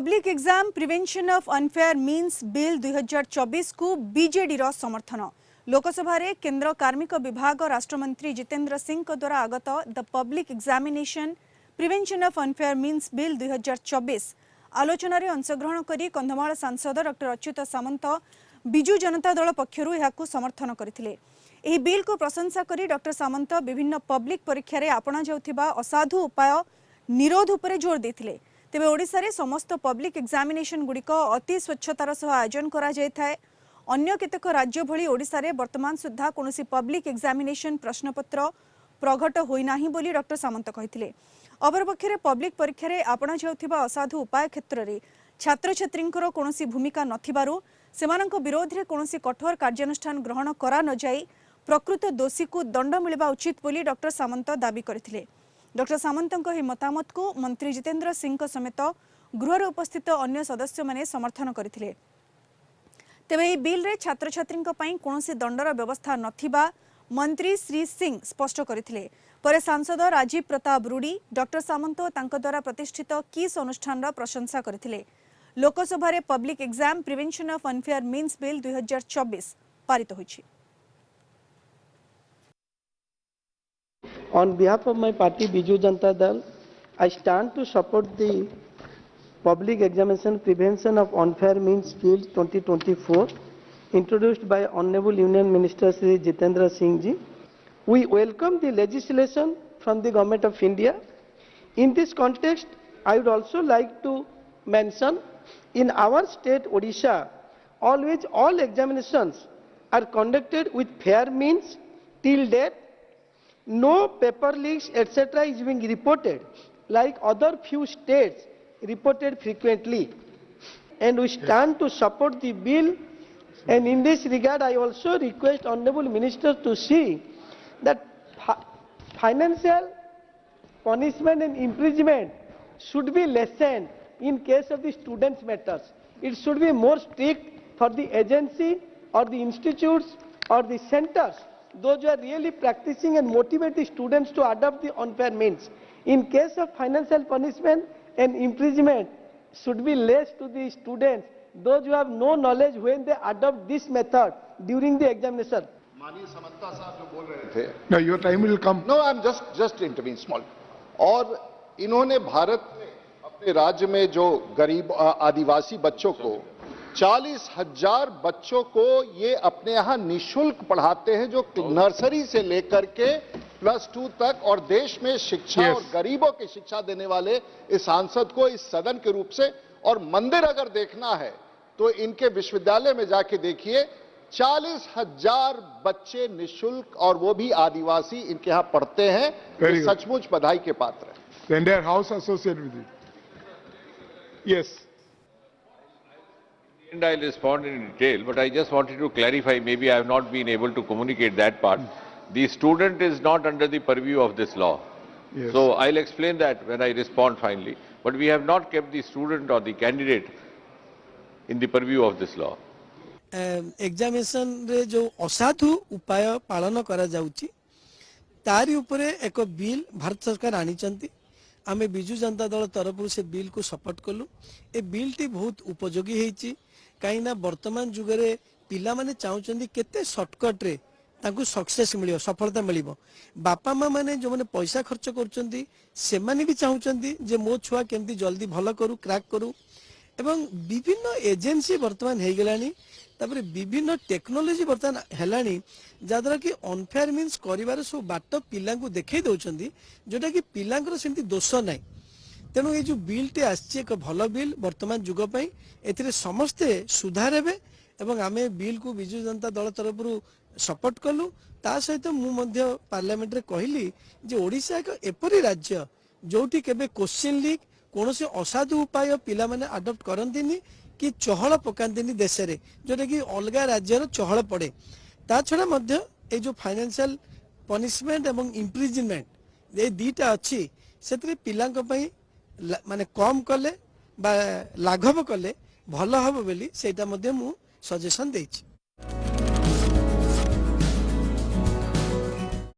Public exam prevention of unfair means bill 2024 को BJD रो समर्थन। लोकसभा रे केंद्र कार्मिक विभाग राष्ट्रमंत्री जितेंद्र सिंह द्वारा आगत the public examination prevention of unfair means bill 2024 आलोचना रे अंशग्रहण करी कंधमाल सांसद डॉक्टर अच्युत सामंत बिजु जनता दल पक्षरु एहाकु समर्थन करथिले। एही बिल को प्रशंसा करी डॉक्टर सामंत विभिन्न पब्लिक परीक्षा रे आपणा जाउथिबा असाधु उपाय निरोध उपरे जोर देथिले। तेबे ओडिसा रे समस्त पब्लिक एग्जामिनेशन गुड़िक अति स्वच्छतार सह आयोजन करा जाय थाए। अन्य केतेक राज्य भली ओडिसा रे वर्तमान सुद्धा कोनोसी पब्लिक एग्जामिनेशन प्रश्नपत्र प्रघट होई नाही बोली डॉक्टर सामंत कहिथिले। अपरपक्षे पब्लिक परीक्षा रे आपणा जाउथिबा असाधु उपाय क्षेत्र रे छात्र छात्रींकर कोनोसी भूमिका नथिबारु सेमानक विरोध रे कोनोसी कठोर कार्यानुष्ठान ग्रहण करा न जाई प्रकृत दोषी को दंड मिलवा उचित बोली डॉक्टर सामंत दाबी करथिले। डॉक्टर सामंतଙ୍କ ଏହି ମତାମତକୁ मंत्री जितेंद्र सिंह समेत गृह उपस्थित अन्य सदस्य माने समर्थन करथिले। तेबे ଏହି बिल रे छात्र छात्रींक पई कोनोसी दंडर व्यवस्था नथिबा मंत्री श्री सिंह स्पष्ट करथिले। परे सांसद राजीव प्रताप रूडी डॉक्टर सामंत तांक द्वारा प्रतिष्ठित किस अनुष्ठान रा प्रशंसा करथिले। लोकसभा रे public exam prevention of unfair means bill 2024 पारित होइछि। On behalf of my party Biju Janata Dal, I stand to support the Public Examination Prevention of Unfair Means Bill 2024 introduced by Honorable Union Minister Shri Jitendra Singh Ji. We welcome the legislation from the Government of India. In this context, I would also like to mention in our state Odisha, always all examinations are conducted with fair means till date. No paper leaks etc. is being reported like other few states reported frequently, and we stand to support the bill. And in this regard, I also request Honorable Minister to see that financial punishment and imprisonment should be lessened in case of the students' matters. It should be more strict for the agency or the institutes or the centers, those who are really practicing and motivate the students to adopt the unfair means. In case of financial punishment and imprisonment should be less to the students, those who have no knowledge when they adopt this method during the examination. माननीय समंता साहब जो बोल रहे थे, No, your time will come. No, I'm just intervene small. और इन्होंने भारत में अपने राज्य में जो गरीब आदिवासी बच्चों को 40,000 बच्चों को ये अपने यहाँ निःशुल्क पढ़ाते हैं, जो नर्सरी से लेकर के +2 तक, और देश में शिक्षा और गरीबों की शिक्षा देने वाले इस सांसद को इस सदन के रूप से। और मंदिर अगर देखना है तो इनके विश्वविद्यालय में जाके देखिए, 40,000 बच्चे निःशुल्क और वो भी आदिवासी इनके यहाँ पढ़ते हैं। ये सचमुच बधाई के पात्र है। The entire house associated with it. Yes. And I'll respond in detail, but I just wanted to clarify, maybe I have not been able to communicate that part. The student is not under the purview of this law. Yes. So I'll explain that when I respond finally. But we have not kept the student or the candidate in the purview of this law. Examination रे जो असाधु उपाय पालन करा जाउची तारी उपरे एक बिल भारत सरकार आनिचंती। आमे बिजु जनता दल तरफ से बिल को सपोर्ट कलु। ए बिल टी बहुत उपयोगी हेची, कहीं ना वर्तमान जुग रे पिला माने चाहुचंदी केते शॉर्टकट रे ताकू सक्सेस मिलियो, सफलता मिलिबो। बापा माँ माने जो माने पैसा खर्च करचंदी से माने भी चाहुचंदी जे मो छुआ केमती जल्दी भलो करू, क्रैक करू। एवं विभिन्न एजेंसी वर्तमान हे गेलानी, तापर विभिन्न टेक्नोलोजी वर्तमान हेलानी, जाद्वारा कि अनफेयर मीन्स करिवार सब बाट पिला को देखै दउचंदी, जोटा कि पिलांकर सेमती दोष नाही। तेणु ये जो बिल टे आछि एक भल बिल वर्तमान जुग पई, एथिरे समस्ते सुधार हेबे एवं आमे बिल को बिजु जनता दल तरफरु सपोर्ट कलु। ता सहित मु मध्य पार्लियामेंट रे कहिली जे ओडिसा एक एपरी राज्य जोठी केबे क्वेश्चन लीक कोनोसी असाधु उपाय पिला माने अडॉप्ट करंतिनी कि चहल पकांतिनी देश रे, जोटा कि अलगा राज्यर चहल पड़े। ता छड़ा मध्य ए जो फाइनेंशियल पनिशमेंट एवं इम्प्रिजनमेंट ए दीटा अच्छी से पिलांक पई माने कम कले बा लाघव कले भल हबो बोली सेटा मध्य मु सजेशन देछि।